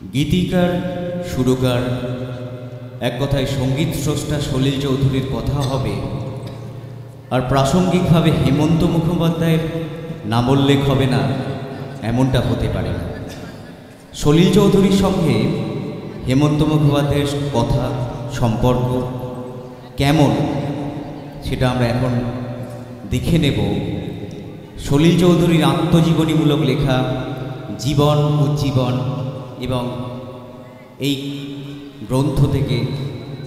গীতিকার, সুরকার, এক কথায় সঙ্গীত স্রষ্টা সলিল চৌধুরীর কথা হবে, আর প্রাসঙ্গিকভাবে হেমন্ত মুখোপাধ্যায়ের নামোল্লেখ হবে না, এমনটা হতে পারে না। সলিল চৌধুরীর সঙ্গে হেমন্ত মুখোপাধ্যায়ের কথা, সম্পর্ক কেমন সেটা আমরা এখন দেখে নেব। সলিল চৌধুরীর আত্মজীবনীমূলক লেখা জীবন উজ্জীবন এবং এই গ্রন্থ থেকে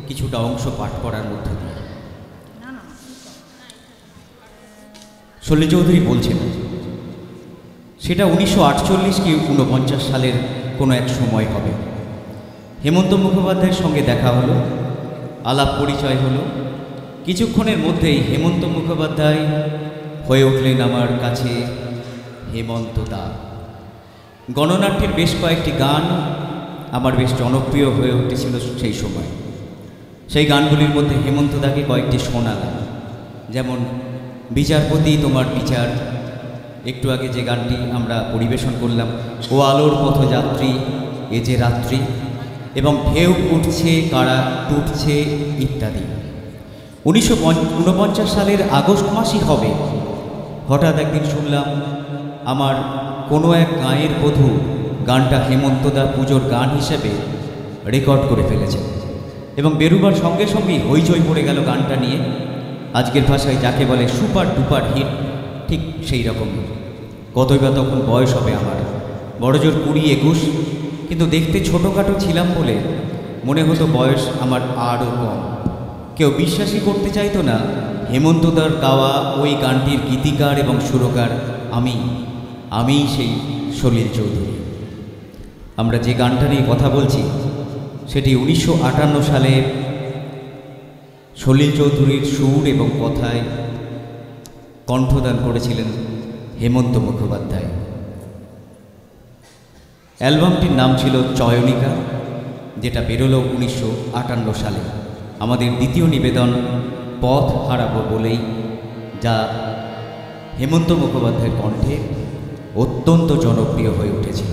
কিছুটা অংশ পাঠ করার মধ্য দিয়ে সলিল চৌধুরী বলছেন, সেটা 1948 কি 49 সালের কোনো এক সময় হবে। হেমন্ত মুখোপাধ্যায়ের সঙ্গে দেখা হলো, আলাপ পরিচয় হলো। কিছুক্ষণের মধ্যেই হেমন্ত মুখোপাধ্যায় হয়ে উঠলেন আমার কাছে হেমন্ত দা। গণনাট্যের বেশ কয়েকটি গান আমার বেশ জনপ্রিয় হয়ে উঠেছিল সেই সময়। সেই গানগুলির মধ্যে হেমন্ত দাকে কয়েকটি শোনালাম, যেমন বিচারপতি তোমার বিচার, একটু আগে যে গানটি আমরা পরিবেশন করলাম, ও আলোর পথযাত্রী, এ যে রাত্রি, এবং ঢেউ উঠছে কারা টুটছে ইত্যাদি। 1949 সালের আগস্ট মাসই হবে। হঠাৎ একদিন শুনলাম আমার কোনো এক গাঁয়ের বধূ গানটা হেমন্তদা পুজোর গান হিসেবে রেকর্ড করে ফেলেছে এবং বেরুবার সঙ্গে সঙ্গেই হইচই পড়ে গেল গানটা নিয়ে। আজকের ভাষায় যাকে বলে সুপার ডুপার হিট, ঠিক সেই রকমই। কতই বা তখন বয়স হবে আমার, বড়জোর 20-21, কিন্তু দেখতে ছোটোখাটো ছিলাম বলে মনে হতো বয়স আমার আরও কম। কেউ বিশ্বাসই করতে চাইতো না হেমন্তদার গাওয়া ওই গানটির গীতিকার এবং সুরকার আমিই সেই সলিল চৌধুরী। আমরা যে গানটা নিয়ে কথা বলছি সেটি 1958 সালে সলিল চৌধুরীর সুর এবং কথায় কণ্ঠদান করেছিলেন হেমন্ত মুখোপাধ্যায়। অ্যালবামটির নাম ছিল চয়নিকা, যেটা বেরোলো 1958 সালে। আমাদের দ্বিতীয় নিবেদন পথ হারাবো বলেই, যা হেমন্ত মুখোপাধ্যায়ের কণ্ঠে অত্যন্ত জনপ্রিয় হয়ে উঠেছিল।